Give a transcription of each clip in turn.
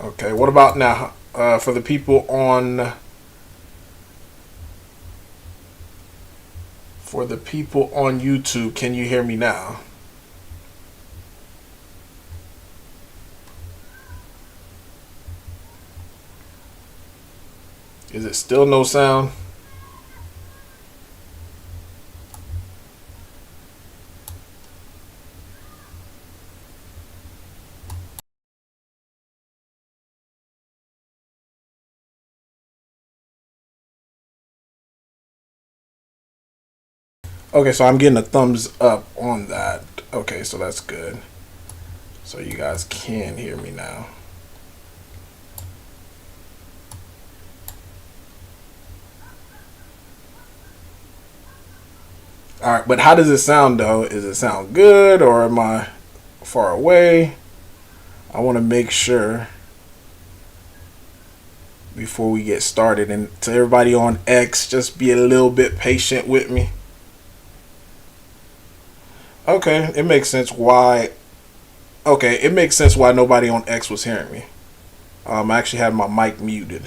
Okay, what about now? For the people on YouTube, can you hear me now? Is it still no sound? Okay, so I'm getting a thumbs up on that. Okay, so that's good. So you guys can hear me now. All right, but how does it sound though? Is it sound good or am I far away? I want to make sure before we get started. And to everybody on X, just be a little bit patient with me. Okay, it makes sense why. Okay, it makes sense why nobody on X was hearing me. I actually had my mic muted.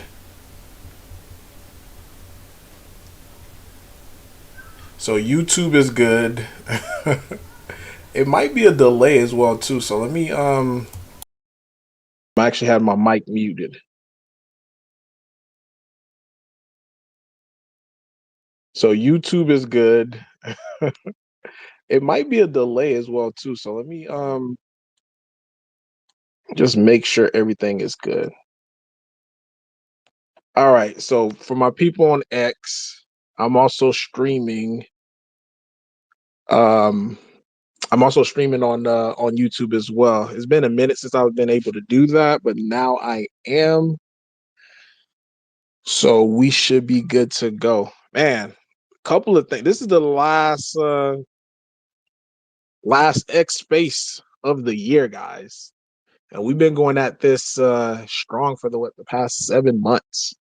So YouTube is good. It might be a delay as well too. So let me I actually had my mic muted. So YouTube is good. It might be a delay as well too. So let me just make sure everything is good. All right. So for my people on X, I'm also streaming. Um, I'm also streaming on YouTube as well. It's been a minute since I've been able to do that, but now I am. So we should be good to go. Man, couple of things. This is the last X space of the year, guys. And we've been going at this strong for the past 7 months.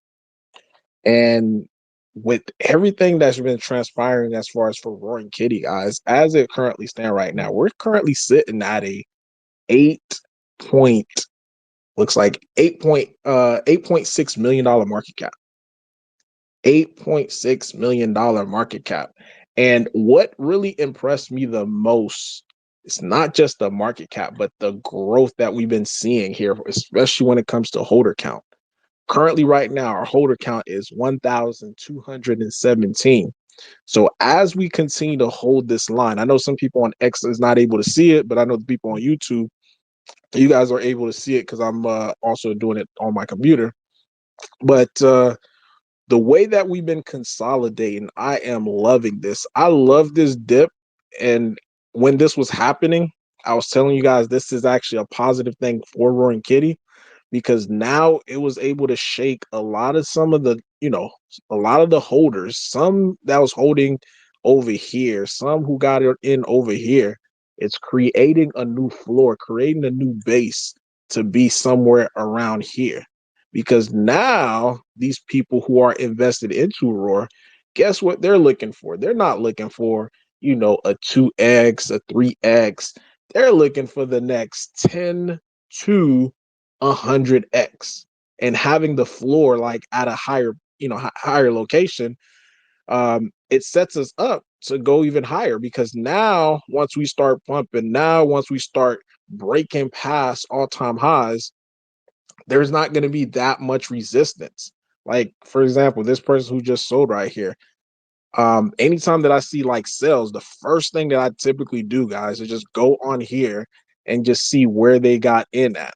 And with everything that's been transpiring as far as for Roaring Kitty, guys, as it currently stand right now, we're currently sitting at a 8 point looks like 8.6 million dollar market cap. $8.6 million market cap. And what really impressed me the most is not just the market cap, but the growth that we've been seeing here, especially when it comes to holder count. Currently, right now, our holder count is 1,217. So as we continue to hold this line, I know some people on X is not able to see it, but I know the people on YouTube, you guys are able to see it because I'm also doing it on my computer. But the way that we've been consolidating, I am loving this. I love this dip. And when this was happening, I was telling you guys this is actually a positive thing for Roaring Kitty because now it was able to shake a lot of some of the, a lot of the holders, some that was holding over here, some who got it in over here. It's creating a new floor, creating a new base to be somewhere around here. Because now these people who are invested into Roar, guess what they're looking for? They're not looking for, a 2x, a 3x. They're looking for the next 10 to 100x and having the floor like at a higher higher location. It sets us up to go even higher because now once we start pumping, now once we start breaking past all-time highs, there's not going to be that much resistance. Like for example, this person who just sold right here, anytime that I see like sales, the first thing that I typically do, guys, is just go on here and just see where they got in at.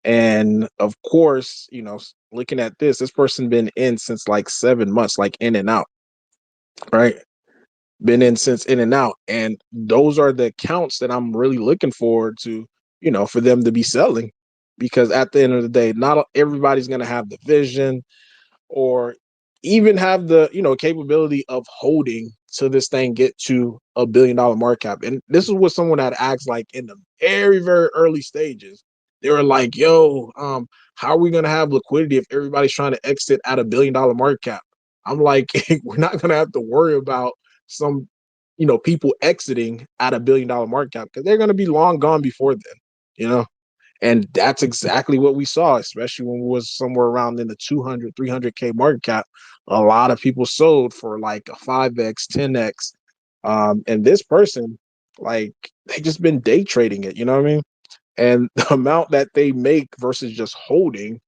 And of course, looking at this person been in since like 7 months, like in and out, right? Been in since in and out. And those are the accounts that I'm really looking forward to, for them to be selling. Because at the end of the day, not everybody's going to have the vision or even have the, capability of holding to this thing get to $1 billion market cap. And this is what someone had asked like in the very, very early stages. They were like, yo, how are we going to have liquidity if everybody's trying to exit at $1 billion market cap? I'm like, we're not going to have to worry about some, people exiting at $1 billion market cap because they're going to be long gone before then, you know? And that's exactly what we saw, especially when we was somewhere around in the 200, 300K market cap. A lot of people sold for like a 5X, 10X. And this person, like, they just been day trading it, you know what I mean? And the amount that they make versus just holding,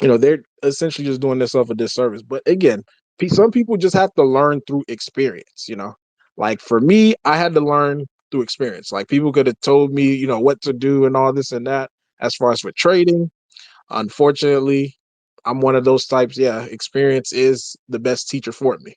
they're essentially just doing themselves a disservice. But again, some people just have to learn through experience. Like for me, I had to learn through experience. Like people could have told me, what to do and all this and that as far as for trading. Unfortunately, I'm one of those types. Yeah, experience is the best teacher for me.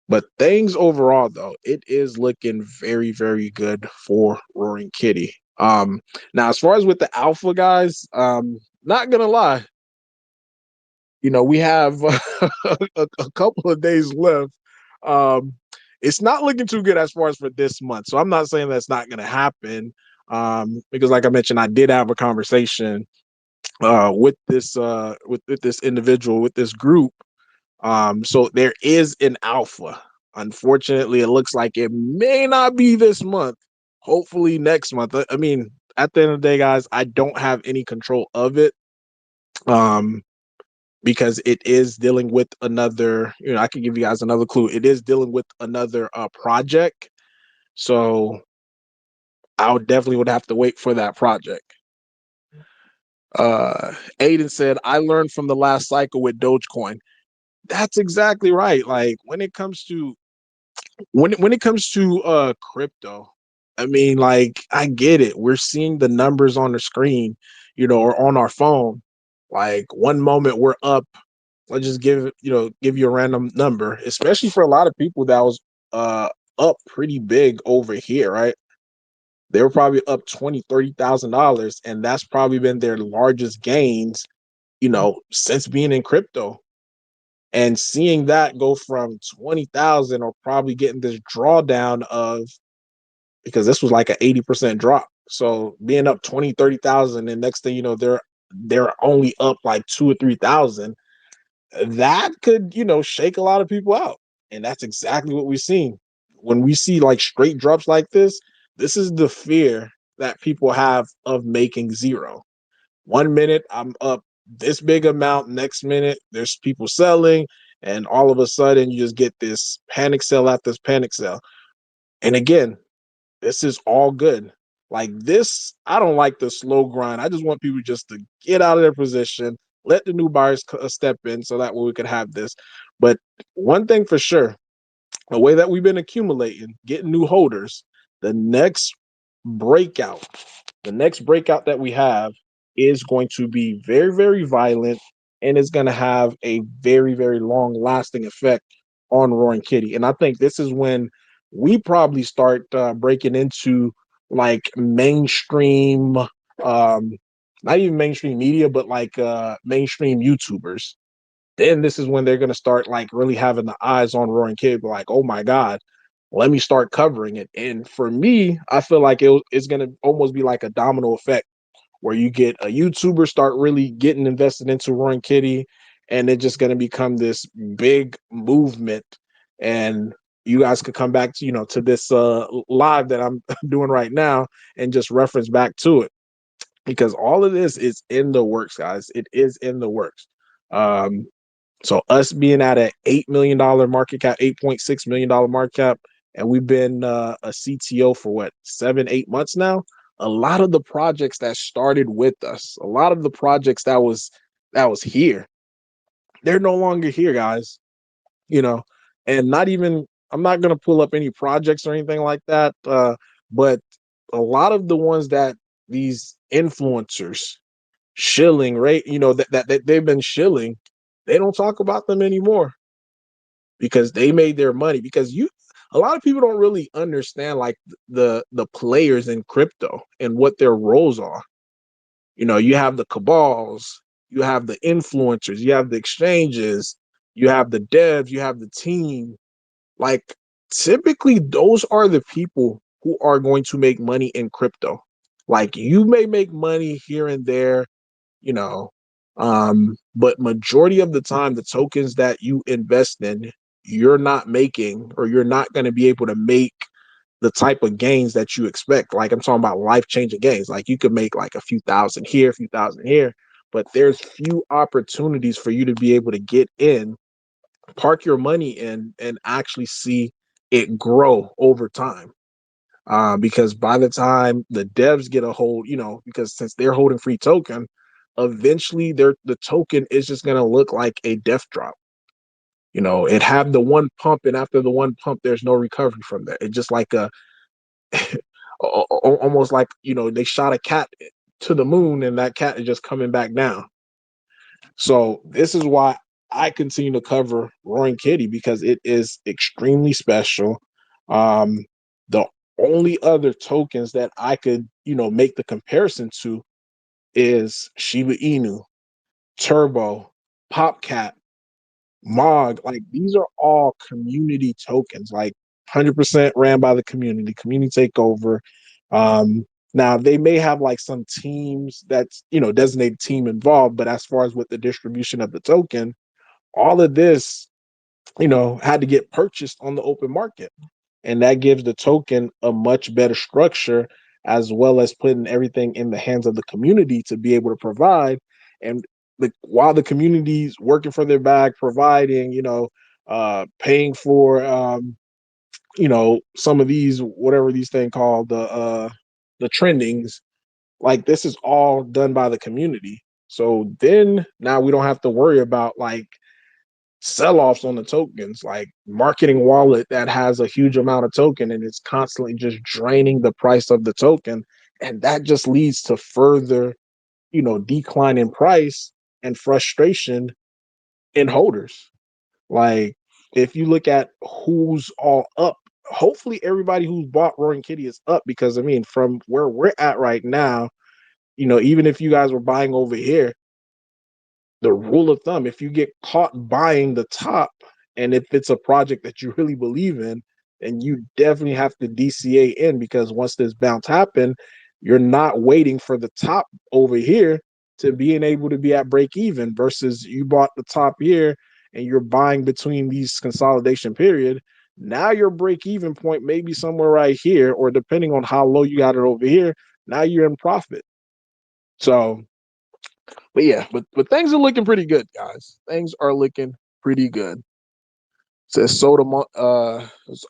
But things overall, though, it is looking very, very good for Roaring Kitty. Now as far as with the alpha guys, not gonna lie, we have a couple of days left. Um, it's not looking too good as far as for this month. So I'm not saying that's not going to happen, because, like I mentioned, I did have a conversation with this individual, with this group. So there is an alpha. Unfortunately, it looks like it may not be this month. Hopefully next month. I mean, at the end of the day, guys, I don't have any control of it. Because it is dealing with another, I can give you guys another clue. It is dealing with another project. So I definitely would have to wait for that project. Aiden said, I learned from the last cycle with Dogecoin. That's exactly right. Like when it comes to crypto, I mean, like I get it. We're seeing the numbers on the screen, or on our phone. Like one moment we're up, let's just give you a random number, especially for a lot of people that was up pretty big over here, right? They were probably up $20,000, $30,000, and that's probably been their largest gains, since being in crypto. And seeing that go from 20,000 or probably getting this drawdown of, because this was like an 80% drop. So being up 20, 30,000, and next thing you know, they're only up like 2 or 3,000. That could, shake a lot of people out. And that's exactly what we've seen. When we see like straight drops like this is the fear that people have of making zero. 1 minute I'm up this big amount, next minute there's people selling, and all of a sudden you just get this panic sell after this panic sell. And again, this is all good. Like this, I don't like the slow grind. I just want people just to get out of their position, let the new buyers step in, so that way we can have this. But one thing for sure, the way that we've been accumulating, getting new holders, the next breakout, the next breakout that we have is going to be very, very violent, and it's going to have a very, very long lasting effect on Roaring Kitty. And I think this is when we probably start breaking into like mainstream, not even mainstream media, but like mainstream YouTubers. Then this is when they're going to start like really having the eyes on Roaring Kitty, like, oh my God, let me start covering it. And for me, I feel like it's going to almost be like a domino effect, where you get a YouTuber start really getting invested into Roaring Kitty, and it's just going to become this big movement. And you guys could come back to, to this live that I'm doing right now and just reference back to it, because all of this is in the works, guys. It is in the works. Um, so us being at an $8 million market cap, $8.6 million market cap, and we've been a CTO for what, 7, 8 months now. A lot of the projects that started with us, a lot of the projects that was here, they're no longer here, guys. You know, and not even, I'm not gonna pull up any projects or anything like that. But a lot of the ones that these influencers shilling, right? That they've been shilling, they don't talk about them anymore, because they made their money. Because a lot of people don't really understand like the players in crypto and what their roles are. You have the cabals, you have the influencers, you have the exchanges, you have the devs, you have the team. Like typically those are the people who are going to make money in crypto. Like you may make money here and there, you know, but majority of the time, the tokens that you invest in, you're not making, or you're not going to be able to make the type of gains that you expect. Like I'm talking about life-changing gains. Like you could make like a few thousand here, a few thousand here, but there's few opportunities for you to be able to get in, park your money in, and actually see it grow over time. Because by the time the devs get a hold, because since they're holding free token, eventually the token is just gonna look like a death drop. It have the one pump, and after the one pump, there's no recovery from that. It's just like a almost like they shot a cat to the moon, and that cat is just coming back down. So this is why I continue to cover Roaring Kitty, because it is extremely special. The only other tokens that I could, make the comparison to is Shiba Inu, Turbo, Popcat, Mog. Like these are all community tokens, like 100% ran by the community takeover. Now they may have like some teams that's designated team involved, but as far as with the distribution of the token, all of this had to get purchased on the open market, and that gives the token a much better structure, as well as putting everything in the hands of the community to be able to provide. And while the community's working for their bag, providing, paying for some of these, whatever these things called, the trendings, like this is all done by the community. So then now we don't have to worry about like sell-offs on the tokens, like marketing wallet that has a huge amount of token and it's constantly just draining the price of the token. And that just leads to further, decline in price and frustration in holders. Like if you look at who's all up, hopefully everybody who's bought Roaring Kitty is up, because I mean, from where we're at right now, even if you guys were buying over here, the rule of thumb, if you get caught buying the top, and if it's a project that you really believe in, then you definitely have to DCA in, because once this bounce happen, you're not waiting for the top over here to being able to be at break even, versus you bought the top here and you're buying between these consolidation period. Now your break even point may be somewhere right here, or depending on how low you got it over here, now you're in profit. So but yeah, but things are looking pretty good, guys. Things are looking pretty good. Says sold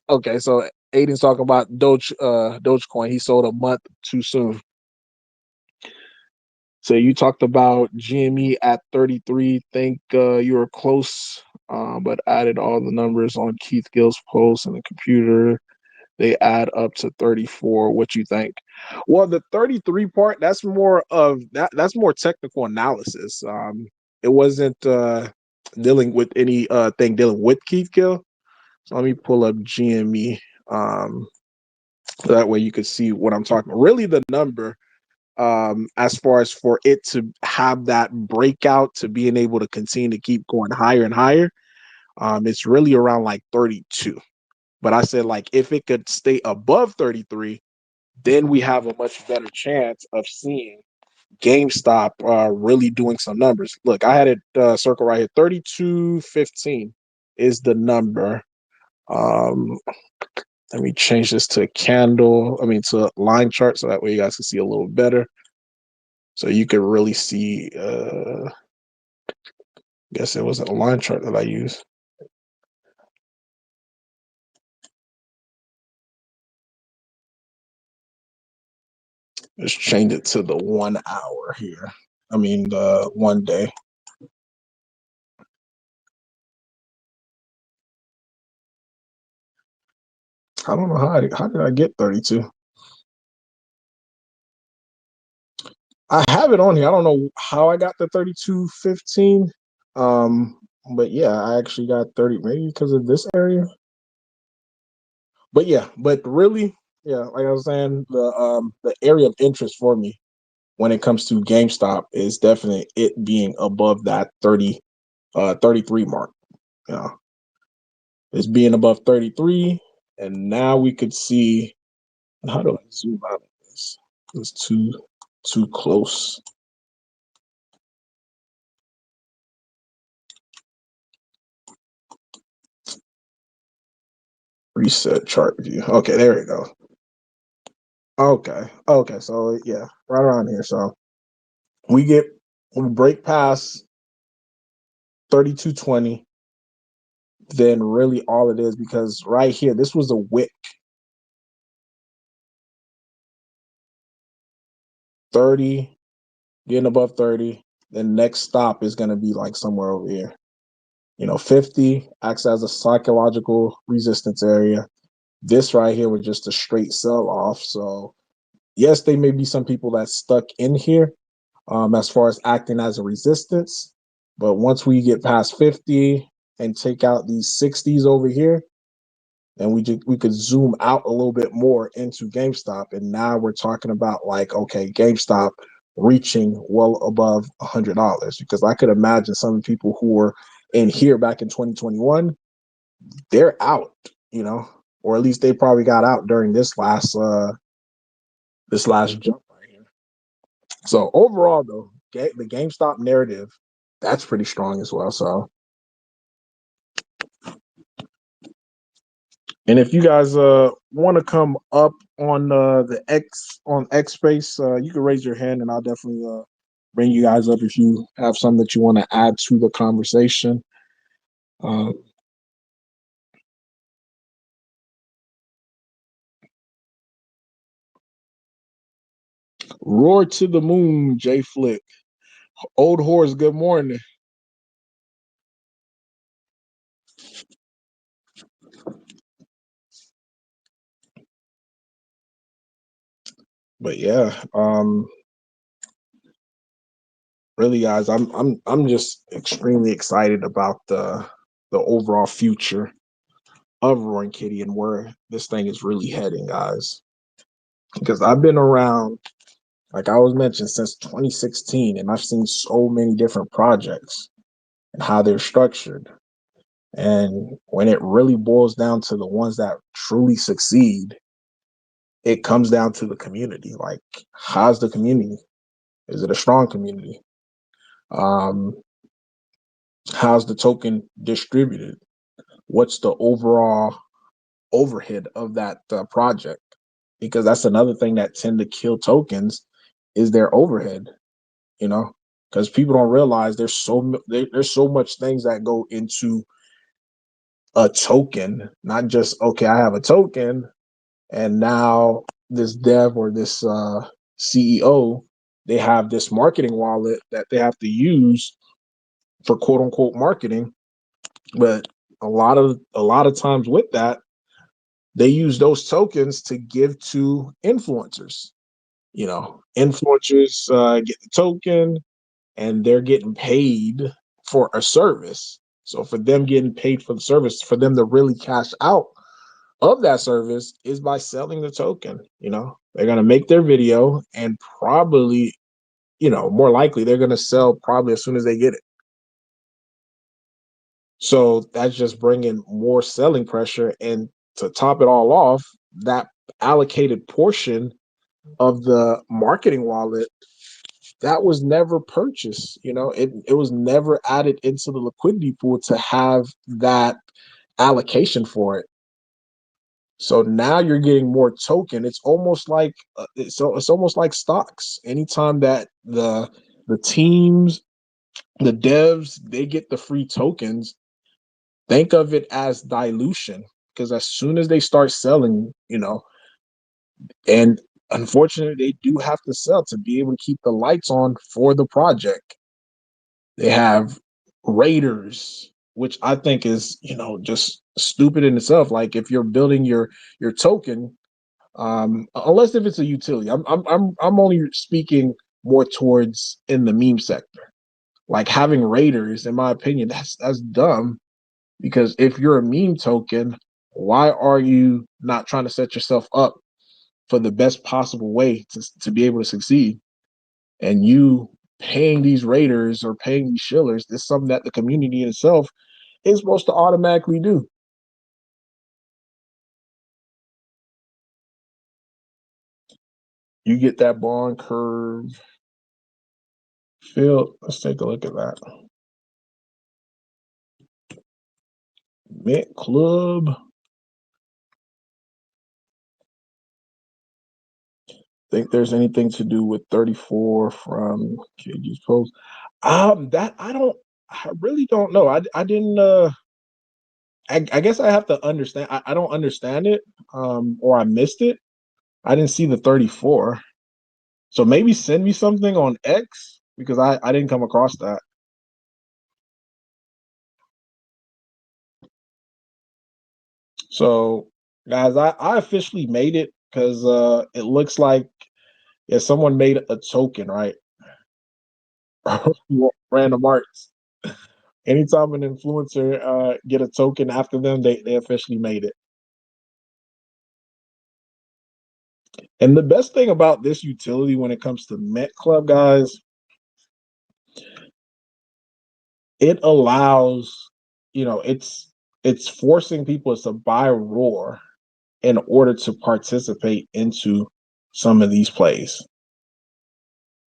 okay, so Aiden's talking about Dogecoin. He sold a month too soon. So you talked about GME at 33. Think you were close, but added all the numbers on Keith Gill's post in the computer. They add up to 34. What you think? Well, the 33 part, that's more of that's more technical analysis. It wasn't dealing with any thing dealing with Keith Gill. So let me pull up GME. So that way you could see what I'm talking about. Really the number, as far as for it to have that breakout to being able to continue to keep going higher and higher, it's really around like 32. But I said, like, if it could stay above 33, then we have a much better chance of seeing GameStop really doing some numbers. Look, I had it circle right here. 32.15 is the number. Let me change this to to line chart, so that way you guys can see a little better. So you can really see, I guess it wasn't a line chart that I used. Let's change it to the 1 hour here. The 1 day. I don't know how did I get 32. I have it on here. I don't know how I got the 32.15. But yeah, I actually got 30, maybe because of this area. But yeah, but really, yeah, like I was saying, the area of interest for me when it comes to GameStop is definitely it being above that 33 mark. Yeah. It's being above 33, and now we could see. How do I zoom out of this? It's too close. Reset chart view. Okay, there we go. Okay. Okay. So yeah, right around here. So we get we break past 3220, then really all it is, because right here, this was a wick 30, getting above 30. The next stop is gonna be like somewhere over here. 50 acts as a psychological resistance area. This right here was just a straight sell off. So yes, there may be some people that's stuck in here, as far as acting as a resistance. But once we get past 50 and take out these 60s over here, then we could zoom out a little bit more into GameStop. And now we're talking about like, okay, GameStop reaching well above $100, because I could imagine some people who were in here back in 2021, they're out, or at least they probably got out during this last jump right here. So overall, though, the GameStop narrative, that's pretty strong as well. So, and if you guys want to come up on the X space, you can raise your hand, and I'll definitely bring you guys up if you have something that you want to add to the conversation. Uh, Roar to the moon, J Flick. Old horse, good morning. But yeah, really, guys, I'm just extremely excited about the overall future of Roaring Kitty and where this thing is really heading, guys. Because I've been around, like I was mentioned, since 2016, and I've seen so many different projects and how they're structured. And when it really boils down to the ones that truly succeed, it comes down to the community. Like, how's the community? Is it a strong community? Um, how's the token distributed? What's the overall overhead of that project? Because that's another thing that tend to kill tokens is their overhead. Because people don't realize there's so much things that go into a token, not just, okay, I have a token, and now this dev or this CEO, they have this marketing wallet that they have to use for quote unquote marketing. But a lot of times with that, they use those tokens to give to influencers. Influencers get the token, and they're getting paid for a service. So for them getting paid for the service, for them to really cash out of that service is by selling the token. They're going to make their video, and probably, more likely they're going to sell probably as soon as they get it. So that's just bringing more selling pressure. And to top it all off, that allocated portion of the marketing wallet, that was never purchased. It was never added into the liquidity pool to have that allocation for it. So now you're getting more token. It's almost like it's almost like stocks. Anytime that the teams, the devs, they get the free tokens, think of it as dilution, because as soon as they start selling, and unfortunately they do have to sell to be able to keep the lights on for the project. They have raiders, which I think is, just stupid in itself. Like, if you're building your token, unless if it's a utility. I'm only speaking more towards in the meme sector. Like, having raiders, in my opinion, that's dumb. Because if you're a meme token, why are you not trying to set yourself up for the best possible way to be able to succeed? And you paying these raiders or paying these shillers is something that the community in itself is supposed to automatically do. You get that bond curve filled. Let's take a look at that. Mint Club. think there's anything to do with 34 from KG's post? That I really don't know. I didn't. I guess I have to understand. I don't understand it, or I missed it. I didn't see the 34. So maybe send me something on X because I didn't come across that. So guys, I officially made it because it looks like, yeah, someone made a token, right? Random arts. Anytime an influencer get a token after them, they officially made it. And the best thing about this utility when it comes to Met Club, guys, it allows, it's forcing people to buy Roar in order to participate into some of these plays,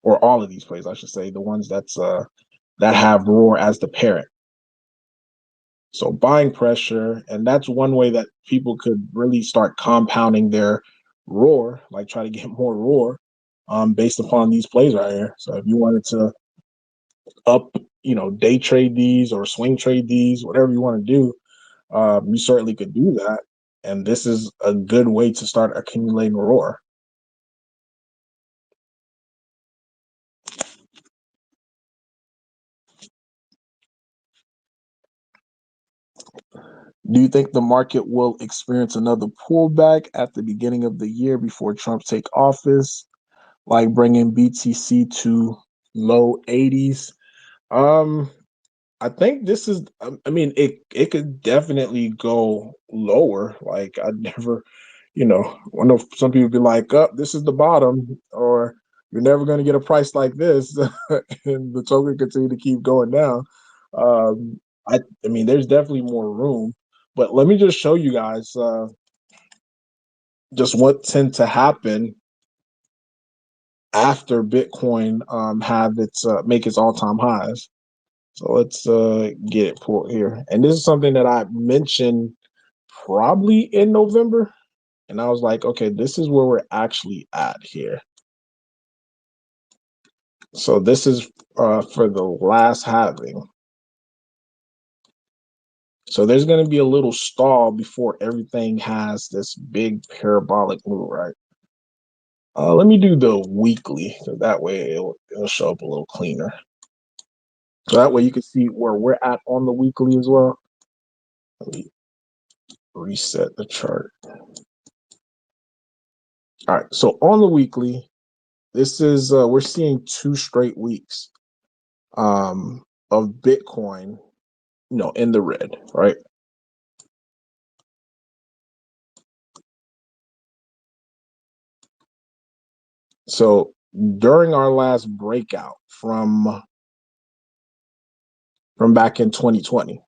or all of these plays, I should say, the ones that have Roar as the parent. So buying pressure, and that's one way that people could really start compounding their Roar, like try to get more Roar, based upon these plays right here. So if you wanted to up, day trade these or swing trade these, whatever you want to do, you certainly could do that. And this is a good way to start accumulating Roar. Do you think the market will experience another pullback at the beginning of the year before Trump take office, like bringing BTC to low 80s? Um, I think this is. I mean, it could definitely go lower. Like I never, I know some people be like, "Up, this is the bottom," or "You're never going to get a price like this," and the token continue to keep going down. I mean, there's definitely more room, but let me just show you guys just what tend to happen after Bitcoin have its make its all time highs. So let's get it pulled here. And this is something that I mentioned probably in November. And I was like, okay, this is where we're actually at here. So this is for the last halving. So there's going to be a little stall before everything has this big parabolic move, right? Let me do the weekly, so that way it'll show up a little cleaner. So that way you can see where we're at on the weekly as well. Let me reset the chart. All right, so on the weekly, this is we're seeing 2 straight weeks of Bitcoin, in the red, right? So during our last breakout from back in 2020,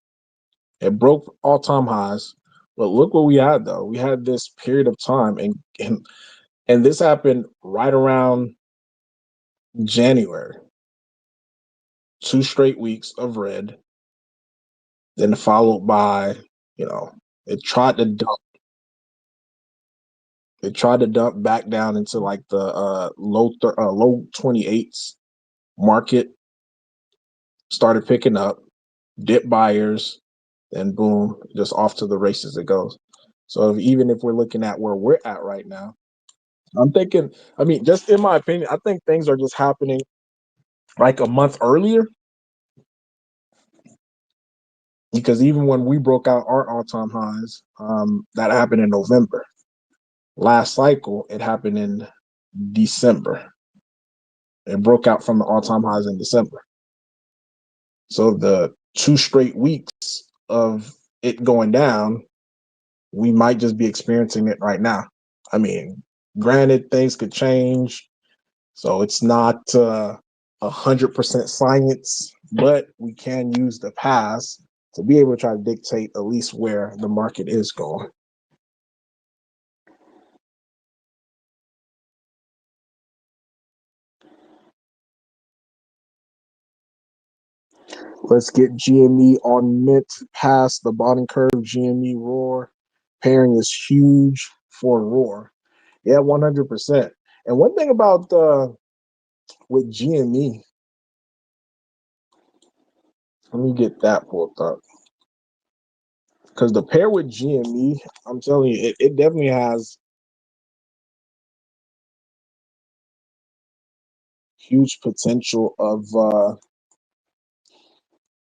it broke all-time highs. But look what we had though. We had this period of time, and this happened right around January. 2 straight weeks of red, then followed by, it tried to dump. It tried to dump back down into like the low 28s. Market started picking up, dip buyers, then boom, just off to the races it goes. So even if we're looking at where we're at right now, I'm thinking, I mean, just in my opinion, I think things are just happening like a month earlier, because even when we broke out our all-time highs, that happened in November. Last cycle, it happened in December. It broke out from the all-time highs in December. So the 2 straight weeks of it going down, we might just be experiencing it right now. I mean, granted, things could change, so it's not 100% science, but we can use the past to be able to try to dictate at least where the market is going. Let's get GME on mint past the bottom curve. GME Roar pairing is huge for Roar. Yeah, 100%. And one thing about with GME, let me get that pulled up. Because the pair with GME, I'm telling you, it definitely has huge potential of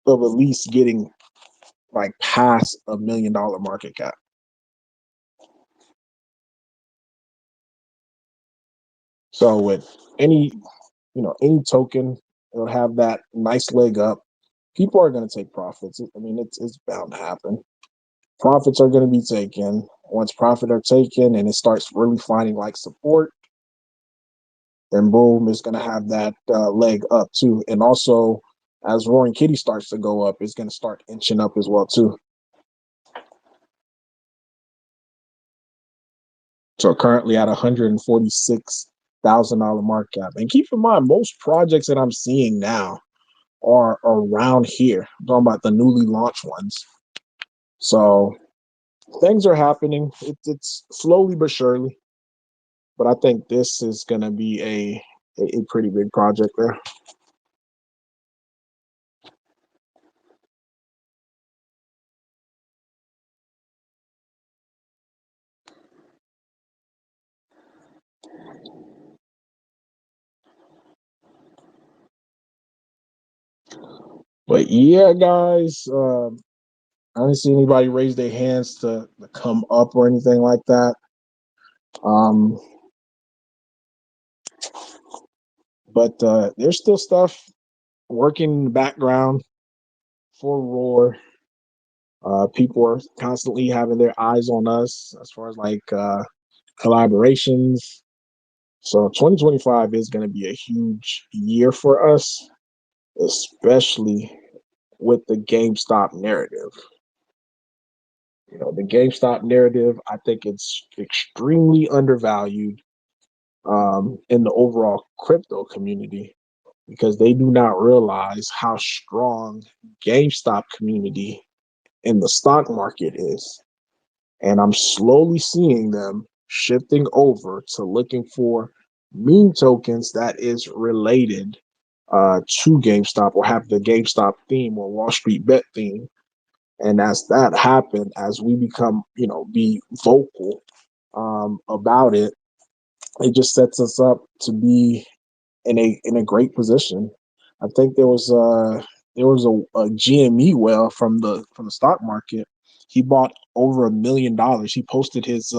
at least getting like past $1 million market cap. So with any any token, it'll have that nice leg up. People are going to take profits. I mean, it's bound to happen. Profits are going to be taken. Once profit are taken and it starts really finding like support, then boom, it's going to have that leg up too. And also, as Roaring Kitty starts to go up, it's going to start inching up as well too. So currently at $146,000 market cap. And keep in mind, most projects that I'm seeing now are around here. I'm talking about the newly launched ones. So things are happening. It's slowly but surely. But I think this is going to be a pretty big project there. But yeah, guys, I didn't see anybody raise their hands to come up or anything like that. Um, but there's still stuff working in the background for Roar. People are constantly having their eyes on us as far as like collaborations. So 2025 is going to be a huge year for us, especially with the GameStop narrative. The GameStop narrative, I think it's extremely undervalued in the overall crypto community because they do not realize how strong GameStop community in the stock market is. And I'm slowly seeing them shifting over to looking for meme tokens that is related to GameStop or have the GameStop theme or Wall Street Bet theme. And as that happens, as we become, be vocal about it, it just sets us up to be in a great position. I think there was a GME whale from the stock market. He bought over $1 million. He posted his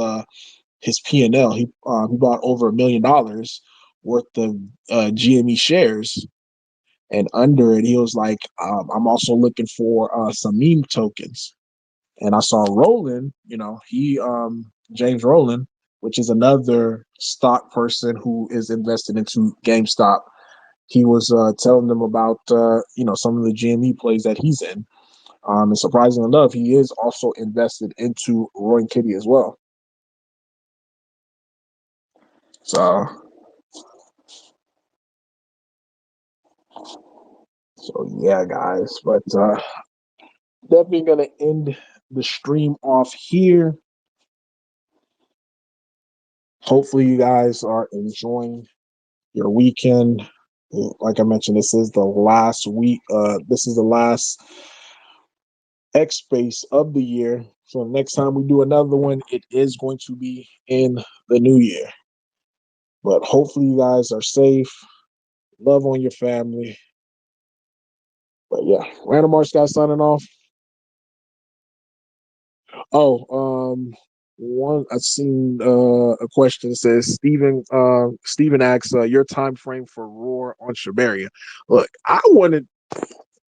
P&L. He bought over $1 million worth of GME shares, and under it, he was like, "I'm also looking for some meme tokens." And I saw Roland, he James Roland, which is another stock person who is invested into GameStop. He was telling them about some of the GME plays that he's in. And surprisingly enough, he is also invested into Roaring Kitty as well. So, yeah, guys. But definitely gonna end the stream off here. Hopefully, you guys are enjoying your weekend. Like I mentioned, this is the last week. This is the last X Space of the year. So next time we do another one, it is going to be in the new year. But hopefully you guys are safe. Love on your family. But yeah, Random Arts guy signing off. Oh, one I seen a question that says Steven asks your time frame for Roar on Shibarium. Look, I wanted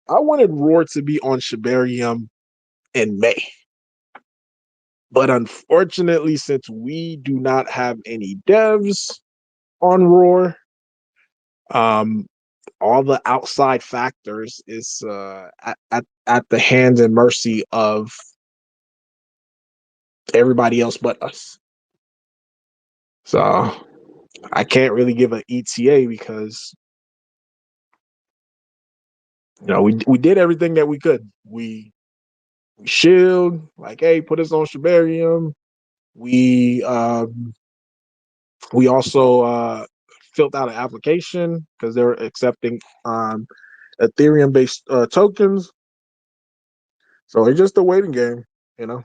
Roar to be on Shibarium in May. But unfortunately, since we do not have any devs on Roar, um, all the outside factors is at the hands and mercy of everybody else but us. So I can't really give an ETA because we did everything that we could. We shield like, hey, put us on Shibarium. We We also filled out an application because they're accepting Ethereum based tokens. So it's just a waiting game, you know.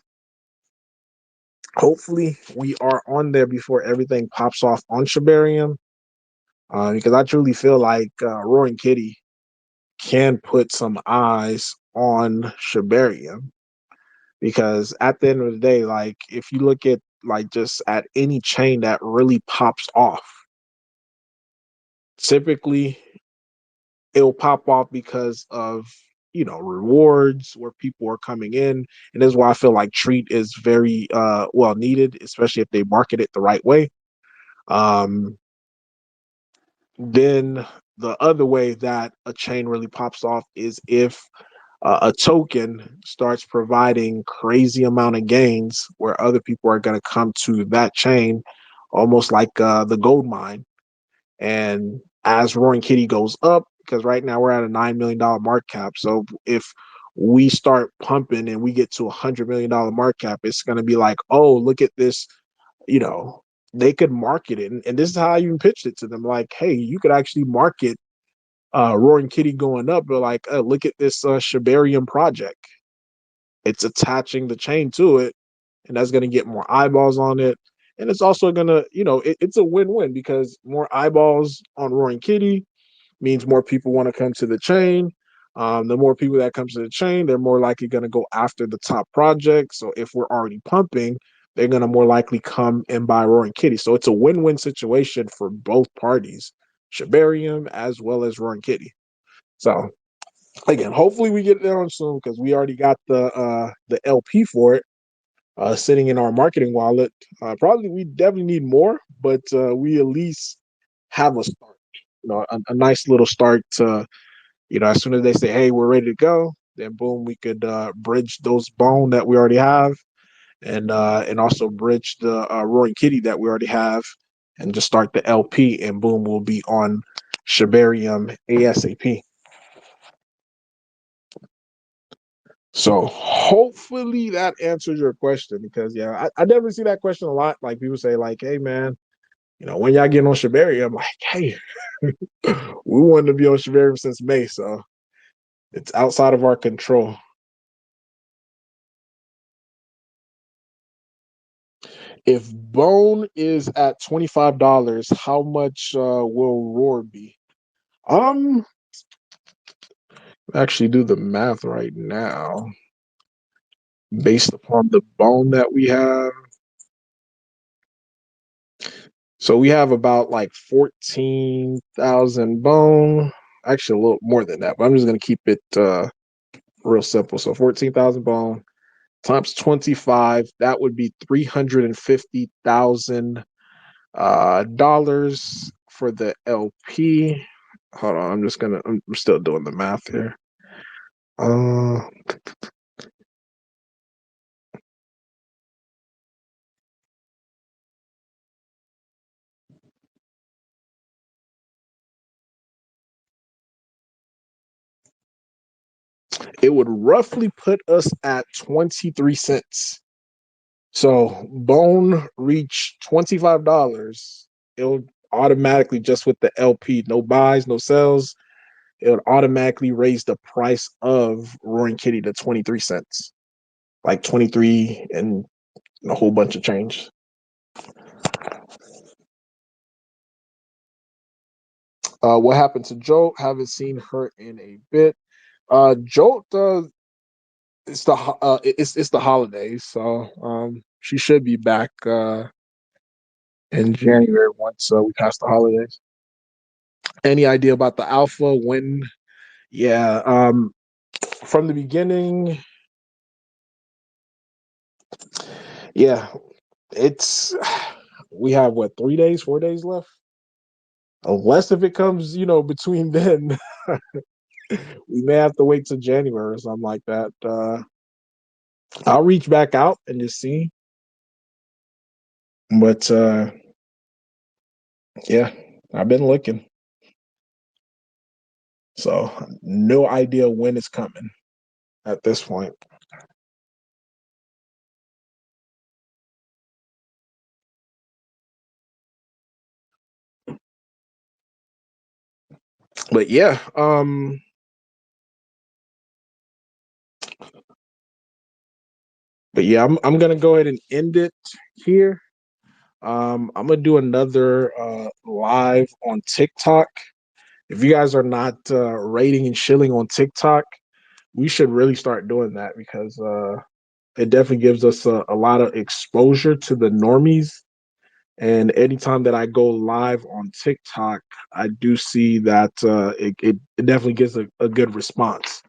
Hopefully, we are on there before everything pops off on Shibarium, because I truly feel like Roaring Kitty can put some eyes on Shibarium. Because at the end of the day, like if you look at like just at any chain that really pops off, typically it'll pop off because of rewards where people are coming in, and this is why I feel like Treat is very well needed, especially if they market it the right way. um then the other way that a chain really pops off is if a token starts providing crazy amount of gains where other people are going to come to that chain, almost like the gold mine. And as Roaring Kitty goes up, because right now we're at a $9 million market cap. So if we start pumping and we get to $100 million market cap, it's going to be like, oh, look at this. You know, they could market it, and this is how I even pitched it to them. Like, hey, you could actually market Roaring Kitty going up, but like, look at this Shibarium project. It's attaching the chain to it, and that's going to get more eyeballs on it. And it's also going to, it's a win-win because more eyeballs on Roaring Kitty means more people want to come to the chain. The more people that comes to the chain, they're more likely going to go after the top project. So if we're already pumping, they're going to more likely come and buy Roaring Kitty. So it's a win-win situation for both parties, Shibarium as well as Roaring Kitty. So again, hopefully we get there on soon because we already got the LP for it sitting in our marketing wallet. Probably we definitely need more, but we at least have a start. A nice little start to, as soon as they say, hey, we're ready to go, then boom, we could bridge those bone that we already have, and also bridge the Roaring Kitty that we already have, and just start the LP, and boom, we'll be on Shibarium ASAP. So hopefully that answers your question, because yeah, I definitely see that question a lot. Like people say, like, hey man, when y'all getting on Shibarium? I'm like, hey, we wanted to be on Shibarium since May, so it's outside of our control. If Bone is at $25, how much will Roar be? Um, actually do the math right now based upon the bone that we have. So we have about like 14,000 bone. Actually, a little more than that, but I'm just gonna keep it real simple. So 14,000 bone times 25, that would be $350,000 dollars for the LP. Hold on, I'm still doing the math here. Uh, it would roughly put us at 23 cents. So Bone reach $25. It'll automatically, just with the LP, no buys, no sells, it would automatically raise the price of Roaring Kitty to 23 cents. Like 23 and a whole bunch of change. What happened to Jolt? Haven't seen her in a bit. Jolt, it's the holidays, so she should be back in January once we pass the holidays. Any idea about the alpha? When? Yeah, from the beginning. Yeah, it's we have what, 3 days, 4 days left. Unless if it comes, between then, we may have to wait till January or something like that. I'll reach back out and just see. But yeah, I've been looking. So no idea when it's coming at this point. But yeah, I'm gonna go ahead and end it here. I'm gonna do another live on TikTok. If you guys are not rating and shilling on TikTok, we should really start doing that because it definitely gives us a lot of exposure to the normies. And anytime that I go live on TikTok, I do see that it definitely gets a good response.